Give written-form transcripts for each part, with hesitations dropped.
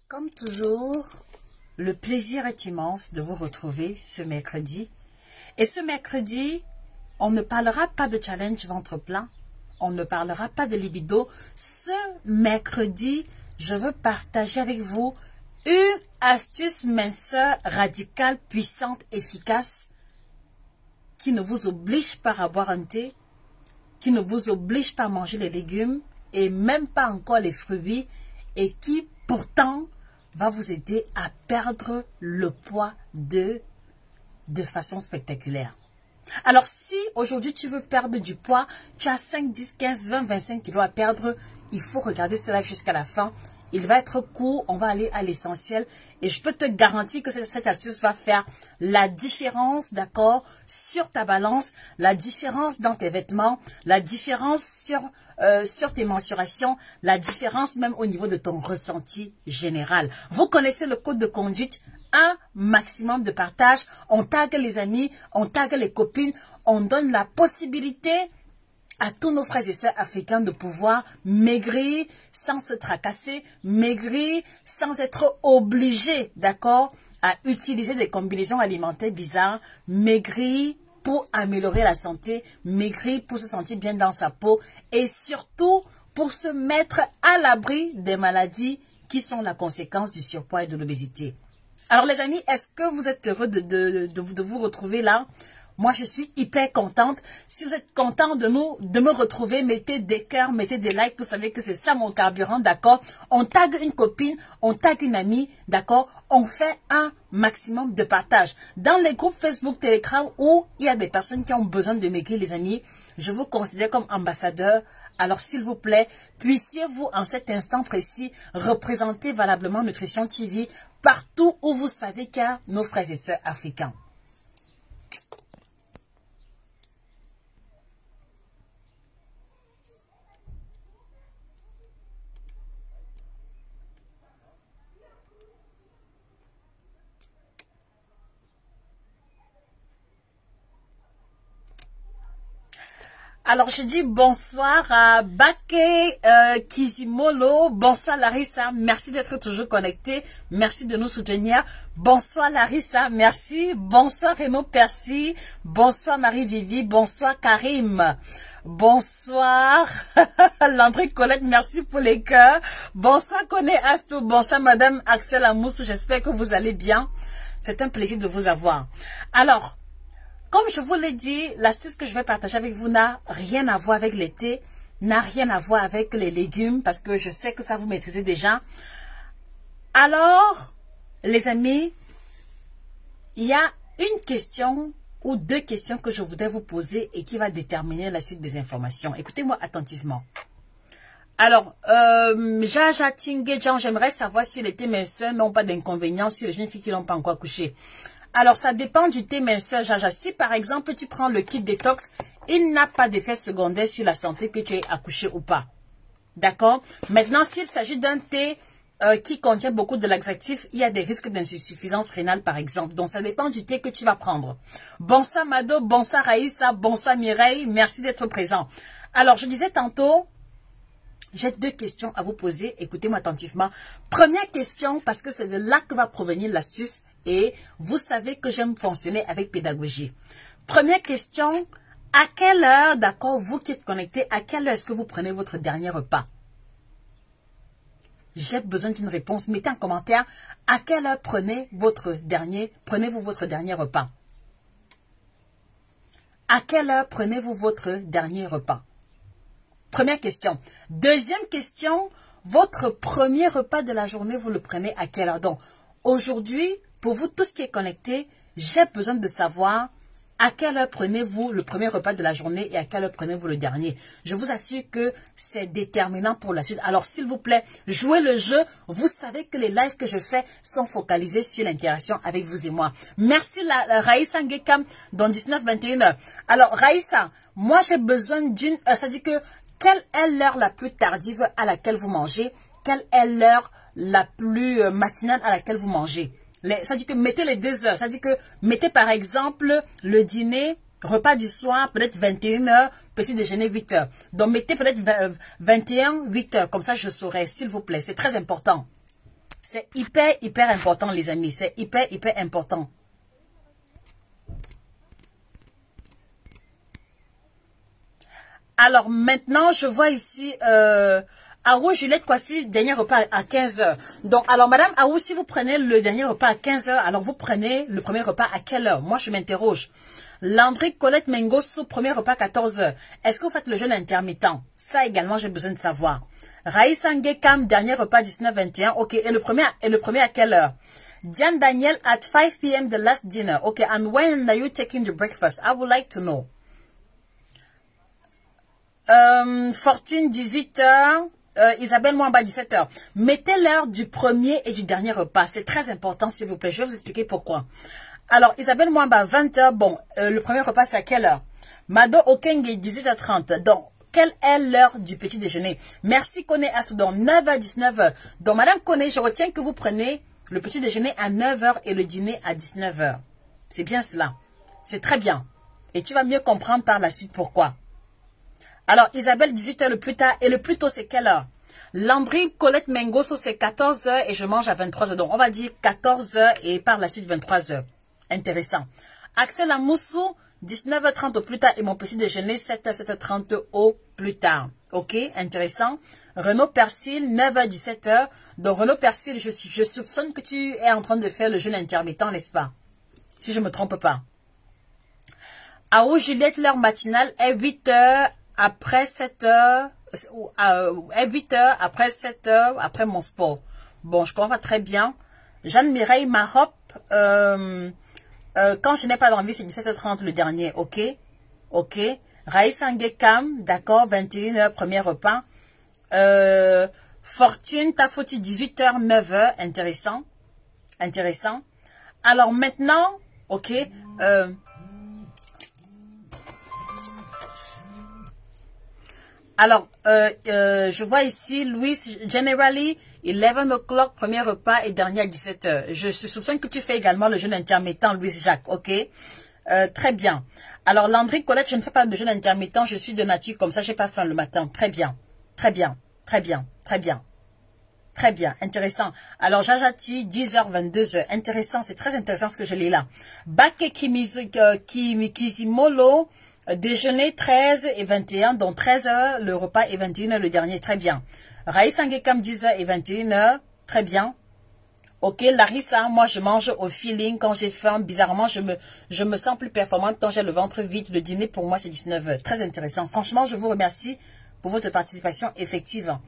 Comme toujours, le plaisir est immense de vous retrouver ce mercredi. Et ce mercredi, on ne parlera pas de challenge ventre plein. On ne parlera pas de libido. Ce mercredi, je veux partager avec vous une astuce minceur radicale, puissante, efficace, qui ne vous oblige pas à boire un thé, qui ne vous oblige pas à manger les légumes et même pas encore les fruits et qui pourtant va vous aider à perdre le poids de façon spectaculaire. Alors si aujourd'hui tu veux perdre du poids, tu as 5, 10, 15, 20, 25 kilos à perdre, il faut regarder cela jusqu'à la fin. Il va être court, on va aller à l'essentiel et je peux te garantir que cette astuce va faire la différence, d'accord, sur ta balance, la différence dans tes vêtements, la différence sur tes mensurations, la différence même au niveau de ton ressenti général. Vous connaissez le code de conduite, un maximum de partage, on tague les amis, on tague les copines, on donne la possibilité à tous nos frères et sœurs africains de pouvoir maigrir sans se tracasser, maigrir sans être obligés, d'accord, à utiliser des combinaisons alimentaires bizarres, maigrir pour améliorer la santé, maigrir pour se sentir bien dans sa peau et surtout pour se mettre à l'abri des maladies qui sont la conséquence du surpoids et de l'obésité. Alors les amis, est-ce que vous êtes heureux de vous retrouver là? Moi, je suis hyper contente. Si vous êtes content de me retrouver, mettez des cœurs, mettez des likes. Vous savez que c'est ça mon carburant, d'accord? On tague une copine, on tague une amie, d'accord? On fait un maximum de partage. Dans les groupes Facebook, Telegram, où il y a des personnes qui ont besoin de maigrir, les amis, je vous considère comme ambassadeur. Alors, s'il vous plaît, puissiez-vous, en cet instant précis, représenter valablement Nutrition TV partout où vous savez qu'il y a nos frères et sœurs africains. Alors, je dis bonsoir à Baké Kizimolo, bonsoir Larissa, merci d'être toujours connecté, merci de nous soutenir, bonsoir Larissa, merci, bonsoir Renaud Percy, bonsoir Marie-Vivi, bonsoir Karim, bonsoir Landry Colette, merci pour les cœurs, bonsoir Koné Astou, bonsoir Madame Axel Amoussou, j'espère que vous allez bien, c'est un plaisir de vous avoir. Alors, comme je vous l'ai dit, l'astuce que je vais partager avec vous n'a rien à voir avec le thé, n'a rien à voir avec les légumes, parce que je sais que ça vous maîtrisez déjà. Alors, les amis, il y a une question ou deux questions que je voudrais vous poser et qui va déterminer la suite des informations. Écoutez-moi attentivement. Alors, Jaja Tinguejan, j'aimerais savoir si les thés minceurs n'ont pas d'inconvénients sur les jeunes filles qui n'ont pas encore accouché. Alors, ça dépend du thé minceur, Jaja. Si, par exemple, tu prends le kit détox, il n'a pas d'effet secondaire sur la santé que tu aies accouché ou pas. D'accord? Maintenant, s'il s'agit d'un thé qui contient beaucoup de laxatifs, il y a des risques d'insuffisance rénale, par exemple. Donc, ça dépend du thé que tu vas prendre. Bonsoir, Mado. Bonsoir, Raïssa. Bonsoir, Mireille. Merci d'être présent. Alors, je disais tantôt, j'ai deux questions à vous poser. Écoutez-moi attentivement. Première question, parce que c'est de là que va provenir l'astuce. Et vous savez que j'aime fonctionner avec pédagogie. Première question, à quelle heure, d'accord, vous qui êtes connectés, à quelle heure est-ce que vous prenez votre dernier repas? J'ai besoin d'une réponse. Mettez en commentaire à quelle heure prenez-vous votre dernier repas? À quelle heure prenez-vous votre dernier repas? Première question. Deuxième question, votre premier repas de la journée, vous le prenez à quelle heure? Donc, aujourd'hui, pour vous tous qui êtes connectés, j'ai besoin de savoir à quelle heure prenez-vous le premier repas de la journée et à quelle heure prenez-vous le dernier. Je vous assure que c'est déterminant pour la suite. Alors, s'il vous plaît, jouez le jeu. Vous savez que les lives que je fais sont focalisés sur l'interaction avec vous et moi. Merci Raïssa Ngekam dans 19-21h. Alors, Raïssa, moi j'ai besoin d'une... ça dit que quelle est l'heure la plus tardive à laquelle vous mangez? Quelle est l'heure la plus matinale à laquelle vous mangez? Ça dit que mettez les 2 heures. Ça dit que mettez par exemple le dîner, repas du soir, peut-être 21h, petit déjeuner 8h. Donc mettez peut-être 21, 8h. Comme ça je saurai, s'il vous plaît. C'est très important. C'est hyper, hyper important, les amis. C'est hyper, hyper important. Alors, maintenant, je vois ici... Aou, Juliette, Kwasi, dernier repas à 15 heures. Donc, alors, Madame Aou, si vous prenez le dernier repas à 15 heures, alors vous prenez le premier repas à quelle heure? Moi, je m'interroge. Landry, Colette, Mengoso, premier repas à 14 heures. Est-ce que vous faites le jeûne intermittent? Ça également, j'ai besoin de savoir. Raïs Kam, dernier repas 19-21. Ok, et le premier à quelle heure? Diane Daniel, at 5 p.m. the last dinner. Ok, and when are you taking the breakfast? I would like to know. Fortune, 18 heures. Isabelle Mwamba, 17 heures. Mettez l'heure du premier et du dernier repas. C'est très important, s'il vous plaît. Je vais vous expliquer pourquoi. Alors, Isabelle Mwamba, 20 heures. Bon, le premier repas, c'est à quelle heure? Mado Okenge, 18h30. Donc, quelle est l'heure du petit déjeuner? Merci, Kone Assoudon, 9h, 19h. Donc, Madame Kone, je retiens que vous prenez le petit déjeuner à 9h et le dîner à 19h. C'est bien cela. C'est très bien. Et tu vas mieux comprendre par la suite pourquoi. Alors, Isabelle, 18h le plus tard. Et le plus tôt, c'est quelle heure? Landry, Colette, Mengoso, c'est 14h et je mange à 23h. Donc, on va dire 14h et par la suite 23h. Intéressant. Axel Amoussou, 19h30 au plus tard et mon petit déjeuner, 7h, 7h30 au plus tard. Ok, intéressant. Renaud Persil, 9h, 17h. Donc, Renaud Persil, je soupçonne que tu es en train de faire le jeûne intermittent, n'est-ce pas? Si je ne me trompe pas. Aou Juliette, l'heure matinale est 8h. Après 7 heures, à 8 heures, après 7 heures, après mon sport. Bon, je comprends pas très bien. Jeanne-Mireille Mahop, quand je n'ai pas d'envie, c'est 17h30 le dernier, ok? Ok. Raïs Angekam, d'accord, 21h, premier repas. Fortune, Tafoti, 18h, 9h, intéressant. Intéressant. Alors maintenant, ok, alors, je vois ici, Louis, generally, 11 o'clock, premier repas et dernier à 17h. Je soupçonne que tu fais également le jeûne intermittent, Louis Jacques, ok? Très bien. Alors, Landry, Colette, je ne fais pas de jeûne intermittent, je suis de nature, comme ça, j'ai pas faim le matin. Très bien, très bien, très bien, très bien. Très bien, intéressant. Alors, Jajati, 10h, 22h. Intéressant, c'est très intéressant ce que je lis là. Bake Kizimolo, déjeuner 13 et 21, donc 13h le repas et 21h le dernier, très bien. Raïs Angekam 10h et 21h, très bien. Ok, Larissa, moi je mange au feeling quand j'ai faim, bizarrement je me sens plus performante quand j'ai le ventre vide, le dîner pour moi c'est 19h, très intéressant. Franchement, je vous remercie pour votre participation effective.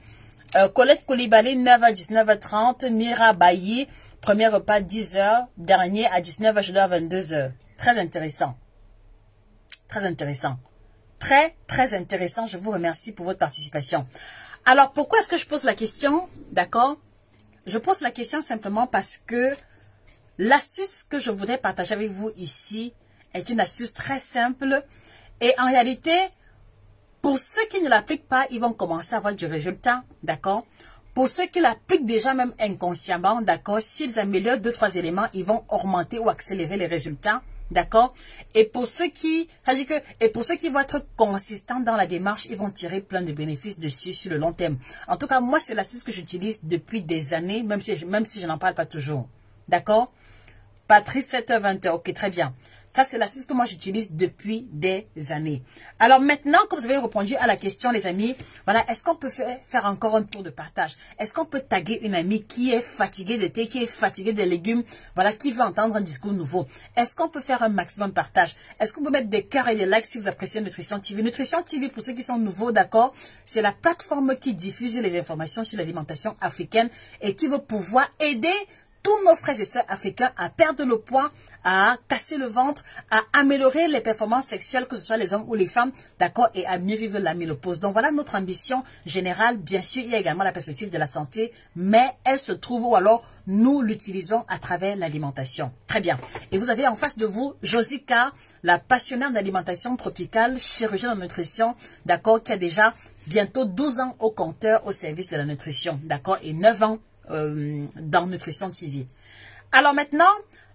Colette Koulibaly, 9h, 19h30, Mira Bailly, premier repas 10h, dernier à 19h, je dois à 22h. Très intéressant. Très intéressant. Très, très intéressant. Je vous remercie pour votre participation. Alors, pourquoi est-ce que je pose la question? D'accord? Je pose la question simplement parce que l'astuce que je voudrais partager avec vous ici est une astuce très simple. Et en réalité, pour ceux qui ne l'appliquent pas, ils vont commencer à avoir du résultat. D'accord? Pour ceux qui l'appliquent déjà même inconsciemment, d'accord, s'ils améliorent 2-3 éléments, ils vont augmenter ou accélérer les résultats. D'accord? Et pour ceux qui vont être consistants dans la démarche, ils vont tirer plein de bénéfices dessus sur le long terme. En tout cas, moi, c'est l'astuce que j'utilise depuis des années, même si je n'en parle pas toujours. D'accord? Patrice, 7h, 20h. Ok, très bien. Ça, c'est l'astuce que moi, j'utilise depuis des années. Alors maintenant que vous avez répondu à la question, les amis, voilà, est-ce qu'on peut faire encore un tour de partage? Est-ce qu'on peut taguer une amie qui est fatiguée de thé, qui est fatiguée des légumes, voilà, qui veut entendre un discours nouveau? Est-ce qu'on peut faire un maximum de partage? Est-ce qu'on peut mettre des cœurs et des likes si vous appréciez Nutrition TV? Nutrition TV, pour ceux qui sont nouveaux, d'accord, c'est la plateforme qui diffuse les informations sur l'alimentation africaine et qui veut pouvoir aider tous nos frères et sœurs africains à perdre le poids, à casser le ventre, à améliorer les performances sexuelles, que ce soit les hommes ou les femmes, d'accord, et à mieux vivre la ménopause. Donc voilà notre ambition générale. Bien sûr, il y a également la perspective de la santé, mais elle se trouve ou alors nous l'utilisons à travers l'alimentation. Très bien. Et vous avez en face de vous Josica, la passionnée d'alimentation tropicale, chirurgienne en nutrition, d'accord, qui a déjà bientôt 12 ans au compteur au service de la nutrition, d'accord, et 9 ans dans Nutrition TV. Alors maintenant,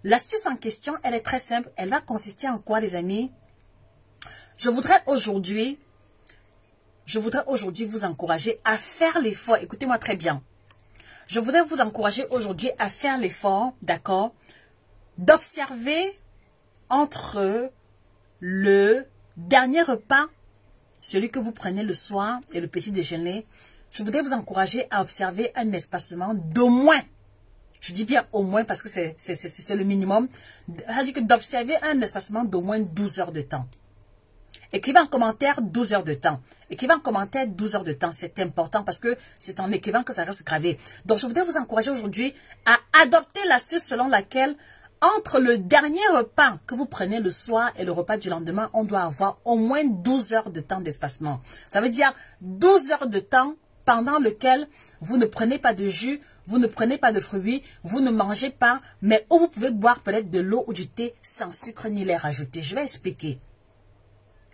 l'astuce en question, elle est très simple. Elle va consister en quoi, les amis? Je voudrais aujourd'hui vous encourager à faire l'effort. Écoutez-moi très bien. je voudrais vous encourager aujourd'hui à faire l'effort, d'accord, d'observer entre le dernier repas, celui que vous prenez le soir et le petit déjeuner. Je voudrais vous encourager à observer un espacement d'au moins, je dis bien au moins parce que c'est le minimum, c'est-à-dire que d'observer un espacement d'au moins 12 heures de temps. Écrivez en commentaire 12 heures de temps. Écrivez en commentaire 12 heures de temps. C'est important parce que c'est en écrivant que ça reste gravé. Donc, je voudrais vous encourager aujourd'hui à adopter l'astuce selon laquelle, entre le dernier repas que vous prenez le soir et le repas du lendemain, on doit avoir au moins 12 heures de temps d'espacement. Ça veut dire 12 heures de temps pendant lequel vous ne prenez pas de jus, vous ne prenez pas de fruits, vous ne mangez pas, mais où vous pouvez boire peut-être de l'eau ou du thé sans sucre ni lait rajouté. Je vais expliquer.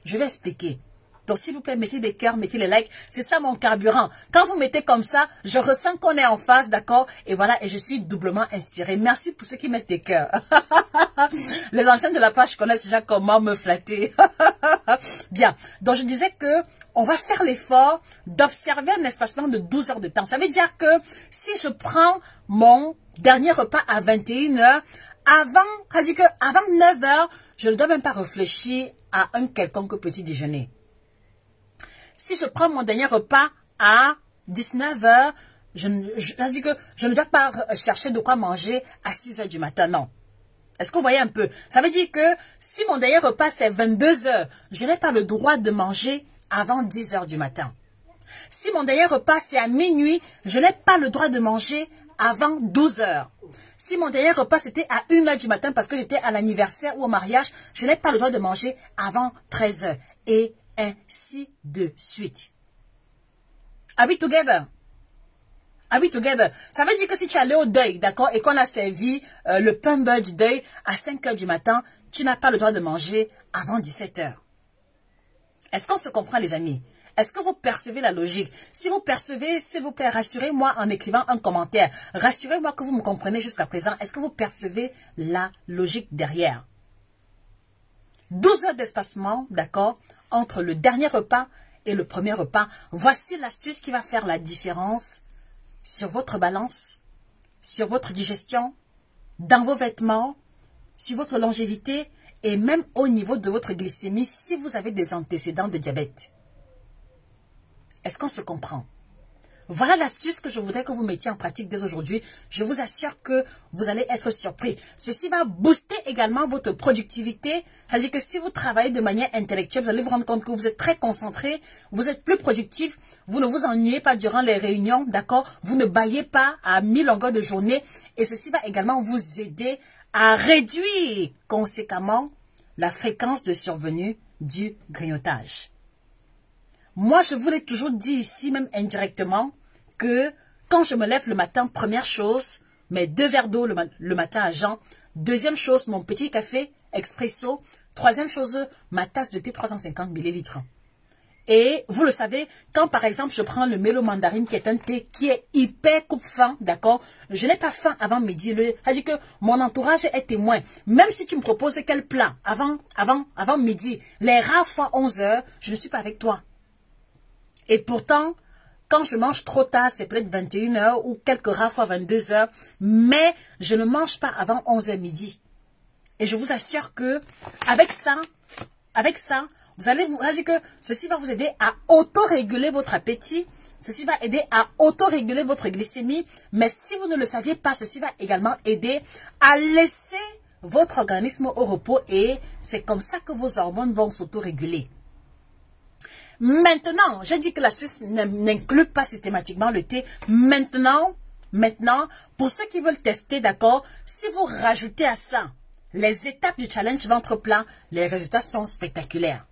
Je vais expliquer. Donc, s'il vous plaît, mettez des cœurs, mettez les likes. C'est ça mon carburant. Quand vous mettez comme ça, je ressens qu'on est en face, d'accord? Et voilà, et je suis doublement inspirée. Merci pour ceux qui mettent des cœurs. Les anciennes de la page connaissent déjà comment me flatter. Bien. Donc, je disais que on va faire l'effort d'observer un espacement de 12 heures de temps. Ça veut dire que si je prends mon dernier repas à 21 heures, avant 9 heures, je ne dois même pas réfléchir à un quelconque petit déjeuner. Si je prends mon dernier repas à 19 heures, je ne dois pas chercher de quoi manger à 6 heures du matin, non. Est-ce que vous voyez un peu? Ça veut dire que si mon dernier repas c'est 22 heures, je n'ai pas le droit de manger avant 10 heures du matin. Si mon dernier repas c'est à minuit, je n'ai pas le droit de manger avant 12 heures. Si mon dernier repas c'était à 1 heure du matin parce que j'étais à l'anniversaire ou au mariage, je n'ai pas le droit de manger avant 13 heures. Et ainsi de suite. Are we together? Are we together? Ça veut dire que si tu es allé au deuil, d'accord, et qu'on a servi le pain beurre du deuil à 5 heures du matin, tu n'as pas le droit de manger avant 17 heures. Est-ce qu'on se comprend, les amis? Est-ce que vous percevez la logique? Si vous percevez, s'il vous plaît, rassurez-moi en écrivant un commentaire. Rassurez-moi que vous me comprenez jusqu'à présent. Est-ce que vous percevez la logique derrière? 12 heures d'espacement, d'accord, entre le dernier repas et le premier repas. Voici l'astuce qui va faire la différence sur votre balance, sur votre digestion, dans vos vêtements, sur votre longévité et même au niveau de votre glycémie si vous avez des antécédents de diabète. Est-ce qu'on se comprend? Voilà l'astuce que je voudrais que vous mettiez en pratique dès aujourd'hui. Je vous assure que vous allez être surpris. Ceci va booster également votre productivité. C'est-à-dire que si vous travaillez de manière intellectuelle, vous allez vous rendre compte que vous êtes très concentré, vous êtes plus productif, vous ne vous ennuyez pas durant les réunions, d'accord? Vous ne bâillez pas à 1000 longueurs de journée. Et ceci va également vous aider à réduire conséquemment la fréquence de survenue du grignotage. Moi, je vous l'ai toujours dit ici, même indirectement, que quand je me lève le matin, première chose, mes 2 verres d'eau le matin à jeun. Deuxième chose, mon petit café expresso. Troisième chose, ma tasse de thé 350 ml. Et vous le savez, quand par exemple je prends le mélo mandarine qui est un thé qui est hyper coupe-faim, d'accord, je n'ai pas faim avant midi. C'est-à-dire que mon entourage est témoin. Même si tu me proposes quel plat avant midi, les rares fois 11 heures, je ne suis pas avec toi. Et pourtant, quand je mange trop tard, c'est peut-être 21 heures ou quelques rares fois 22 heures, mais je ne mange pas avant 11 heures midi. Et je vous assure que avec ça, vous allez dire que ceci va vous aider à auto-réguler votre appétit, ceci va aider à auto-réguler votre glycémie, mais si vous ne le saviez pas, ceci va également aider à laisser votre organisme au repos et c'est comme ça que vos hormones vont s'auto-réguler. Maintenant, je dis que l'astuce n'inclut pas systématiquement le thé. Maintenant, pour ceux qui veulent tester, d'accord, si vous rajoutez à ça les étapes du challenge ventre plat, les résultats sont spectaculaires.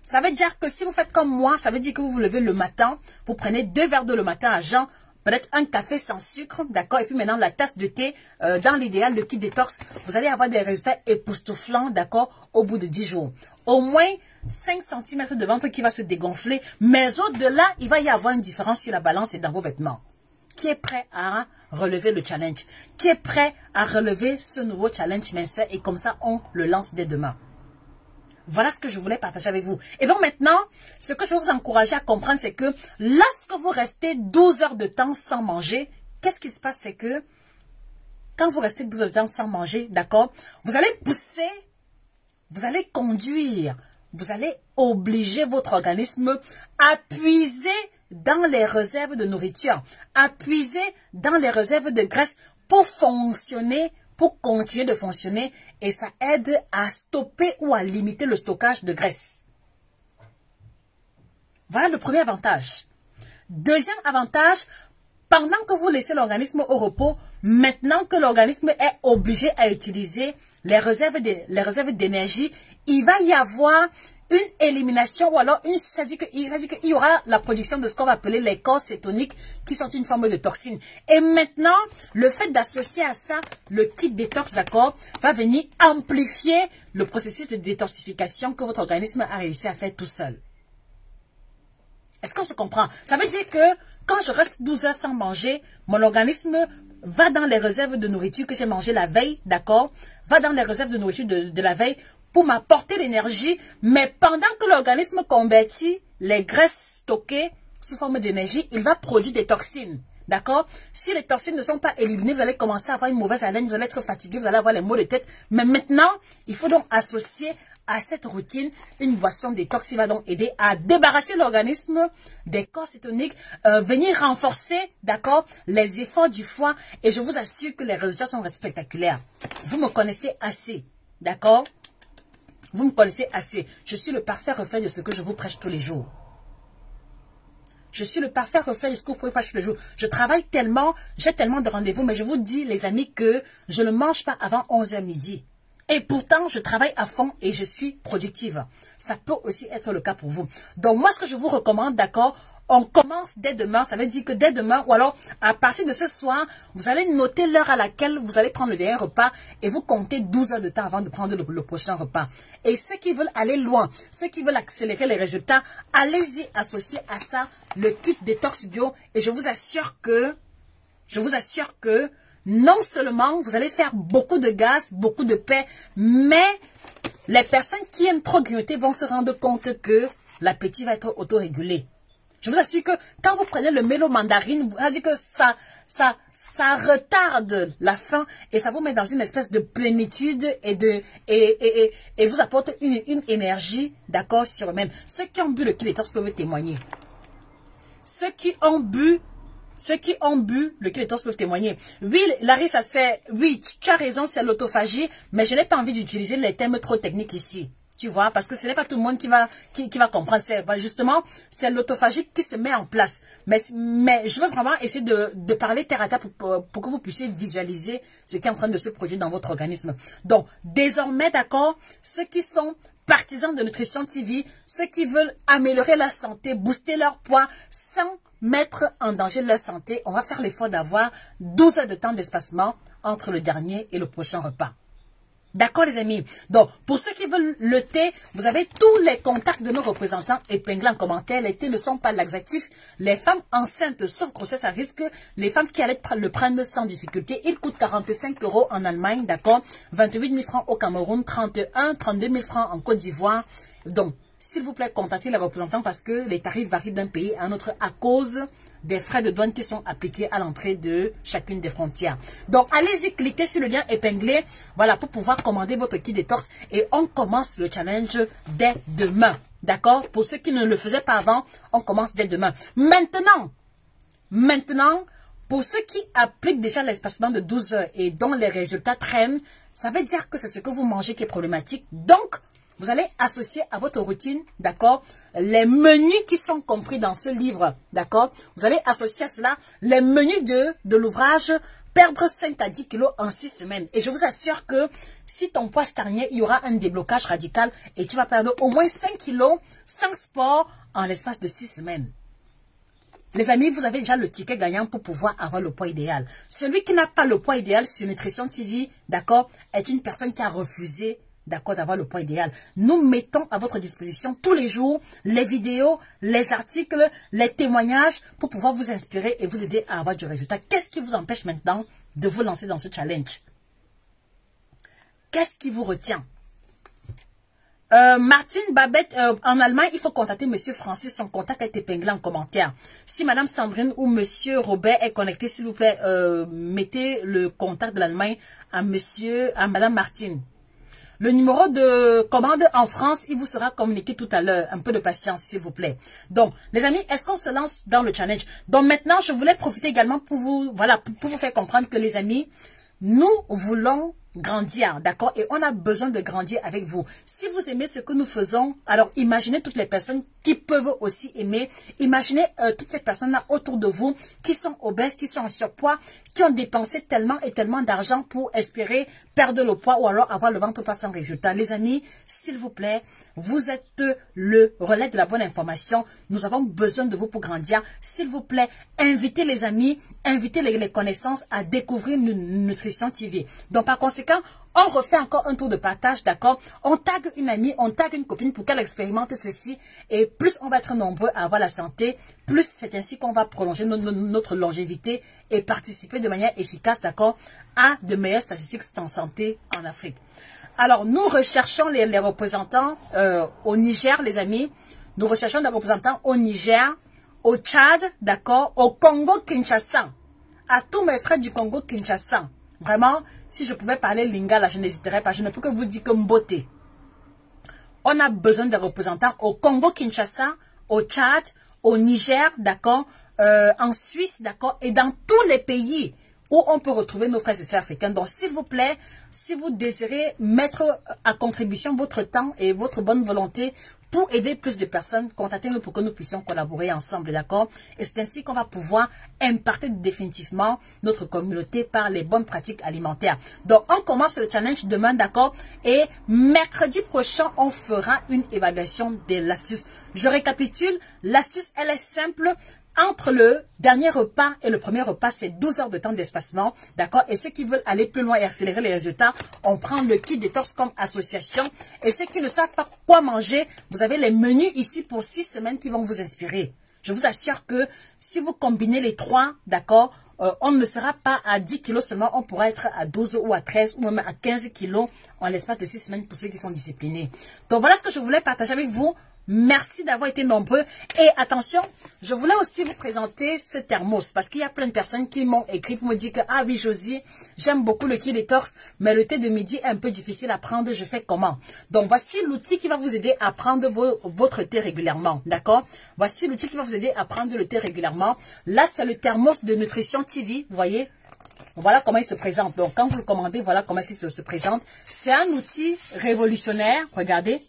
Ça veut dire que si vous faites comme moi, ça veut dire que vous vous levez le matin, vous prenez 2 verres d'eau le matin à jeun, peut-être un café sans sucre, d'accord, et puis maintenant la tasse de thé, dans l'idéal, le kit détox, vous allez avoir des résultats époustouflants, d'accord, au bout de 10 jours. Au moins 5 cm de ventre qui va se dégonfler, mais au-delà, il va y avoir une différence sur la balance et dans vos vêtements. Qui est prêt à relever le challenge? Qui est prêt à relever ce nouveau challenge minceur? Et comme ça, on le lance dès demain. Voilà ce que je voulais partager avec vous. Et donc maintenant, ce que je vais vous encourager à comprendre, c'est que lorsque vous restez 12 heures de temps sans manger, qu'est-ce qui se passe, c'est que quand vous restez 12 heures de temps sans manger, d'accord, vous allez pousser, vous allez conduire, vous allez obliger votre organisme à puiser dans les réserves de nourriture, à puiser dans les réserves de graisse pour fonctionner, pour continuer de fonctionner, et ça aide à stopper ou à limiter le stockage de graisse. Voilà le premier avantage. Deuxième avantage, pendant que vous laissez l'organisme au repos, maintenant que l'organisme est obligé à utiliser les réserves d'énergie, il va y avoir une élimination ou alors c'est-à-dire qu'il y aura la production de ce qu'on va appeler les corps cétoniques qui sont une forme de toxine. Et maintenant, le fait d'associer à ça le kit détox, d'accord, va venir amplifier le processus de détoxification que votre organisme a réussi à faire tout seul. Est-ce qu'on se comprend? Ça veut dire que quand je reste 12 heures sans manger, mon organisme va dans les réserves de nourriture que j'ai mangé la veille, d'accord? Va dans les réserves de nourriture de la veille pour m'apporter l'énergie, mais pendant que l'organisme convertit les graisses stockées sous forme d'énergie, il va produire des toxines. D'accord? Si les toxines ne sont pas éliminées, vous allez commencer à avoir une mauvaise haleine, vous allez être fatigué, vous allez avoir les maux de tête. Mais maintenant, il faut donc associer à cette routine une boisson détox qui va donc aider à débarrasser l'organisme des corps cétoniques, venir renforcer, d'accord, les efforts du foie. Et je vous assure que les résultats sont spectaculaires. Vous me connaissez assez, d'accord? Vous me connaissez assez. Je suis le parfait reflet de ce que je vous prêche tous les jours. Je suis le parfait reflet de ce que vous pouvez prêcher tous les jours. Je travaille tellement, j'ai tellement de rendez-vous, mais je vous dis, les amis, que je ne mange pas avant 11h midi. Et pourtant, je travaille à fond et je suis productive. Ça peut aussi être le cas pour vous. Donc, moi, ce que je vous recommande, d'accord, on commence dès demain. Ça veut dire que dès demain, ou alors à partir de ce soir, vous allez noter l'heure à laquelle vous allez prendre le dernier repas et vous comptez 12 heures de temps avant de prendre le prochain repas. Et ceux qui veulent aller loin, ceux qui veulent accélérer les résultats, allez-y associer à ça le kit détox bio. Et je vous assure que non seulement vous allez faire beaucoup de gaz, beaucoup de paix, mais les personnes qui aiment trop grignoter vont se rendre compte que l'appétit va être autorégulé. Je vous assure que quand vous prenez le mélo mandarine, vous allez dire que ça retarde la faim et ça vous met dans une espèce de plénitude et vous apporte une énergie, d'accord, surhumaine. Ceux qui ont bu le kit détox peuvent témoigner. Ceux qui ont bu le kit détox peuvent témoigner. Oui, Larissa, oui, tu as raison, c'est l'autophagie, mais je n'ai pas envie d'utiliser les termes trop techniques ici. Tu vois, parce que ce n'est pas tout le monde qui va comprendre. Justement, c'est l'autophagie qui se met en place. Mais je veux vraiment essayer de parler terre à terre pour que vous puissiez visualiser ce qui est en train de se produire dans votre organisme. Donc, désormais, d'accord, ceux qui sont partisans de Nutrition TV, ceux qui veulent améliorer leur santé, booster leur poids sans mettre en danger leur santé, on va faire l'effort d'avoir 12 heures de temps d'espacement entre le dernier et le prochain repas. D'accord les amis? Donc, pour ceux qui veulent le thé, vous avez tous les contacts de nos représentants épinglés en commentaire. Les thés ne sont pas laxatifs. Les femmes enceintes, sauf grossesse à risque, les femmes qui allaient le prendre sans difficulté, il coûte 45 € en Allemagne, d'accord? 28 000 francs au Cameroun, 32 000 francs en Côte d'Ivoire. Donc, s'il vous plaît, contactez les représentants parce que les tarifs varient d'un pays à un autre à cause des frais de douane qui sont appliqués à l'entrée de chacune des frontières. Donc, allez-y, cliquez sur le lien épinglé, voilà, pour pouvoir commander votre kit détox et on commence le challenge dès demain. D'accord? Pour ceux qui ne le faisaient pas avant, on commence dès demain. Maintenant, pour ceux qui appliquent déjà l'espacement de 12 heures et dont les résultats traînent, ça veut dire que c'est ce que vous mangez qui est problématique. Donc, vous allez associer à votre routine, d'accord, les menus qui sont compris dans ce livre, d'accord. Vous allez associer à cela les menus de l'ouvrage perdre 5 à 10 kilos en 6 semaines. Et je vous assure que si ton poids stagnait, il y aura un déblocage radical et tu vas perdre au moins 5 kilos sans sport en l'espace de 6 semaines. Les amis, vous avez déjà le ticket gagnant pour pouvoir avoir le poids idéal. Celui qui n'a pas le poids idéal sur Nutrition TV, d'accord, est une personne qui a refusé, d'accord, d'avoir le poids idéal. Nous mettons à votre disposition tous les jours les vidéos, les articles, les témoignages pour pouvoir vous inspirer et vous aider à avoir du résultat. Qu'est-ce qui vous empêche maintenant de vous lancer dans ce challenge? Qu'est-ce qui vous retient? Martine Babette, en Allemagne, il faut contacter Monsieur Francis. Son contact est épinglé en commentaire. Si Madame Sandrine ou Monsieur Robert est connecté, s'il vous plaît, mettez le contact de l'Allemagne à Madame Martine. Le numéro de commande en France, il vous sera communiqué tout à l'heure. Un peu de patience, s'il vous plaît. Donc, les amis, est-ce qu'on se lance dans le challenge? Donc, maintenant, je voulais profiter également pour vous, voilà, pour vous faire comprendre que les amis, nous voulons grandir, d'accord? Et on a besoin de grandir avec vous. Si vous aimez ce que nous faisons, alors imaginez toutes les personnes qui peuvent aussi aimer. Imaginez toutes ces personnes-là autour de vous qui sont obèses, qui sont en surpoids, qui ont dépensé tellement et tellement d'argent pour espérer perdre le poids ou alors avoir le ventre pas sans résultat. Les amis, s'il vous plaît, vous êtes le relais de la bonne information. Nous avons besoin de vous pour grandir. S'il vous plaît, invitez les amis, invitez les connaissances à découvrir Nutrition TV. Donc, par conséquent, on refait encore un tour de partage, d'accord? On tag une amie, on tag une copine pour qu'elle expérimente ceci. Et plus on va être nombreux à avoir la santé, plus c'est ainsi qu'on va prolonger notre longévité et participer de manière efficace, d'accord, à de meilleures statistiques en santé en Afrique. Alors, nous recherchons les représentants au Niger, les amis. Nous recherchons des représentants au Niger, au Tchad, d'accord, au Congo-Kinshasa. À tous mes frères du Congo-Kinshasa. Vraiment, si je pouvais parler lingala, je n'hésiterais pas. Je ne peux que vous dire que Mbote. On a besoin de représentants au Congo-Kinshasa, au Tchad, au Niger, d'accord, en Suisse, d'accord, et dans tous les pays où on peut retrouver nos frères et sœurs africains. Donc, s'il vous plaît, si vous désirez mettre à contribution votre temps et votre bonne volonté pour aider plus de personnes, contactez-nous pour que nous puissions collaborer ensemble, d'accord? Et c'est ainsi qu'on va pouvoir imparter définitivement notre communauté par les bonnes pratiques alimentaires. Donc, on commence le challenge demain, d'accord? Et mercredi prochain, on fera une évaluation de l'astuce. Je récapitule, l'astuce, elle est simple. Entre le dernier repas et le premier repas, c'est 12 heures de temps d'espacement, d'accord? Et ceux qui veulent aller plus loin et accélérer les résultats, on prend le kit détox comme association. Et ceux qui ne savent pas quoi manger, vous avez les menus ici pour 6 semaines qui vont vous inspirer. Je vous assure que si vous combinez les trois, d'accord, on ne sera pas à 10 kilos seulement, on pourra être à 12 ou à 13 ou même à 15 kilos en l'espace de 6 semaines pour ceux qui sont disciplinés. Donc voilà ce que je voulais partager avec vous. Merci d'avoir été nombreux. Et attention, je voulais aussi vous présenter ce thermos parce qu'il y a plein de personnes qui m'ont écrit pour me dire que ah oui Josie, j'aime beaucoup le kit détox, mais le thé de midi est un peu difficile à prendre, je fais comment? Donc voici l'outil qui va vous aider à prendre votre thé régulièrement, d'accord? Voici l'outil qui va vous aider à prendre le thé régulièrement. Là, c'est le thermos de Nutrition TV, vous voyez? Voilà comment il se présente. Donc quand vous le commandez, voilà comment il se présente. C'est un outil révolutionnaire, regardez.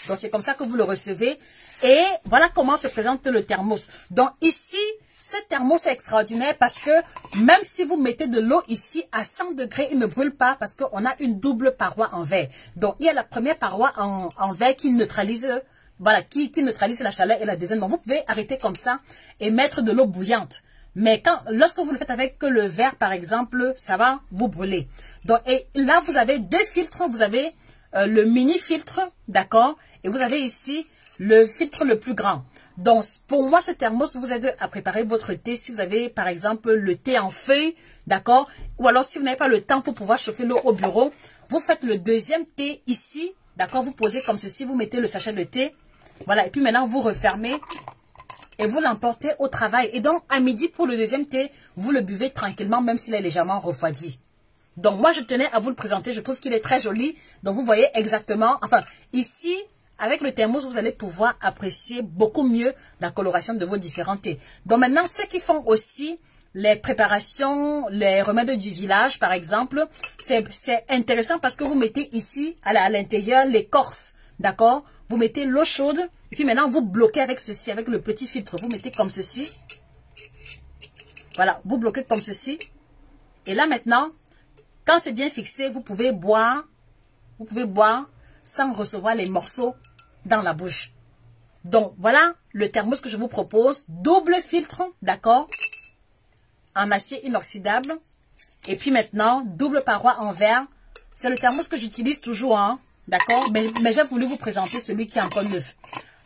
Donc, c'est comme ça que vous le recevez. Et voilà comment se présente le thermos. Donc, ici, ce thermos est extraordinaire parce que même si vous mettez de l'eau ici à 100 degrés, il ne brûle pas parce qu'on a une double paroi en verre. Donc, il y a la première paroi en verre qui neutralise, voilà, qui neutralise la chaleur et la deuxième. Donc, vous pouvez arrêter comme ça et mettre de l'eau bouillante. Mais lorsque vous le faites avec le verre, par exemple, ça va vous brûler. Donc, et là, vous avez deux filtres. Vous avez le mini filtre, d'accord? Et vous avez ici le filtre le plus grand. Donc, pour moi, ce thermos vous aide à préparer votre thé. Si vous avez, par exemple, le thé en feuille, d'accord? Ou alors, si vous n'avez pas le temps pour pouvoir chauffer l'eau au bureau, vous faites le deuxième thé ici, d'accord? Vous posez comme ceci, vous mettez le sachet de thé. Voilà, et puis maintenant, vous refermez et vous l'emportez au travail. Et donc, à midi, pour le deuxième thé, vous le buvez tranquillement, même s'il est légèrement refroidi. Donc, moi, je tenais à vous le présenter. Je trouve qu'il est très joli. Donc, vous voyez exactement, enfin, ici, avec le thermos, vous allez pouvoir apprécier beaucoup mieux la coloration de vos différents thés. Donc maintenant, ceux qui font aussi les préparations, les remèdes du village, par exemple, c'est intéressant parce que vous mettez ici, à l'intérieur, l'écorce, d'accord? Vous mettez l'eau chaude, et puis maintenant, vous bloquez avec ceci, avec le petit filtre. Vous mettez comme ceci. Voilà, vous bloquez comme ceci. Et là, maintenant, quand c'est bien fixé, vous pouvez boire. Vous pouvez boire sans recevoir les morceaux dans la bouche. Donc, voilà le thermos que je vous propose. Double filtre, d'accord? En acier inoxydable. Et puis maintenant, double paroi en verre. C'est le thermos que j'utilise toujours, hein? D'accord? Mais j'ai voulu vous présenter celui qui est encore neuf.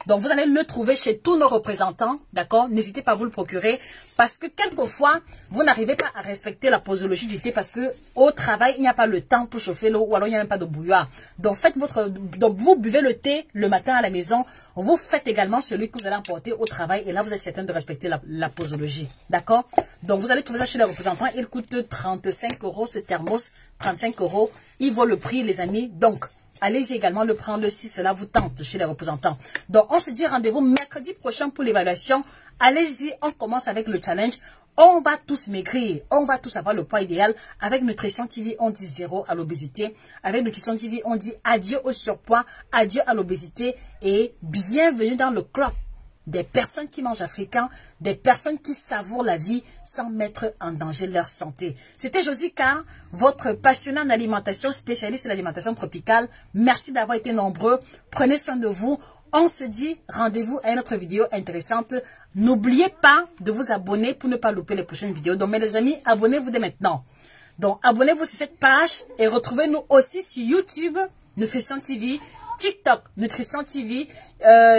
Donc, vous allez le trouver chez tous nos représentants, d'accord? N'hésitez pas à vous le procurer parce que quelquefois, vous n'arrivez pas à respecter la posologie du thé parce que au travail, il n'y a pas le temps pour chauffer l'eau ou alors il n'y a même pas de bouilloire. Donc, vous buvez le thé le matin à la maison. Vous faites également celui que vous allez emporter au travail et là, vous êtes certain de respecter la posologie, d'accord? Donc, vous allez trouver ça chez les représentants. Il coûte 35 € ce thermos, 35 €. Il vaut le prix, les amis. Donc, allez-y également le prendre si cela vous tente chez les représentants. Donc, on se dit rendez-vous mercredi prochain pour l'évaluation. Allez-y, on commence avec le challenge. On va tous maigrir. On va tous avoir le poids idéal. Avec Nutrition TV, on dit 0 à l'obésité. Avec Nutrition TV, on dit adieu au surpoids, adieu à l'obésité et bienvenue dans le club des personnes qui mangent africain, des personnes qui savourent la vie sans mettre en danger leur santé. C'était Josica, votre passionnée en alimentation, spécialiste en alimentation tropicale. Merci d'avoir été nombreux. Prenez soin de vous. On se dit rendez-vous à une autre vidéo intéressante. N'oubliez pas de vous abonner pour ne pas louper les prochaines vidéos. Donc, mes amis, abonnez-vous dès maintenant. Donc, abonnez-vous sur cette page et retrouvez-nous aussi sur YouTube, Nutrition TV, TikTok, Nutrition TV,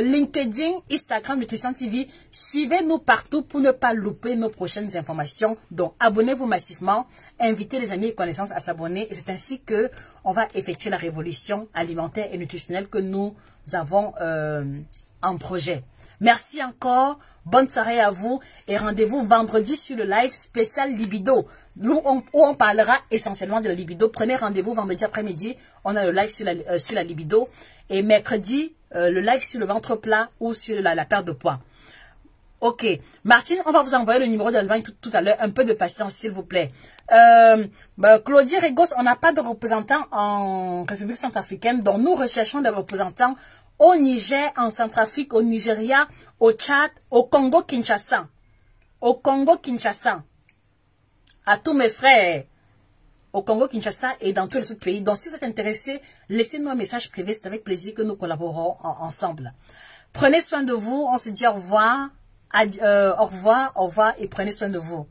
LinkedIn, Instagram, Nutrition TV. Suivez-nous partout pour ne pas louper nos prochaines informations. Donc, abonnez-vous massivement. Invitez les amis et connaissances à s'abonner. Et c'est ainsi que on va effectuer la révolution alimentaire et nutritionnelle que nous avons en projet. Merci encore. Bonne soirée à vous et rendez-vous vendredi sur le live spécial libido où on parlera essentiellement de la libido. Prenez rendez-vous vendredi après-midi. On a le live sur la libido et mercredi le live sur le ventre plat ou sur la perte de poids. Ok. Martine, on va vous envoyer le numéro de l'Allemagne tout à l'heure. Un peu de patience, s'il vous plaît. Claudie Regos, on n'a pas de représentant en République centrafricaine, donc nous recherchons des représentants au Niger, en Centrafrique, au Nigeria, au Tchad, au Congo-Kinshasa. Au Congo-Kinshasa. À tous mes frères. Au Congo-Kinshasa et dans tous les autres pays. Donc, si vous êtes intéressés, laissez-nous un message privé. C'est avec plaisir que nous collaborerons ensemble. Prenez soin de vous. On se dit au revoir. Au revoir et prenez soin de vous.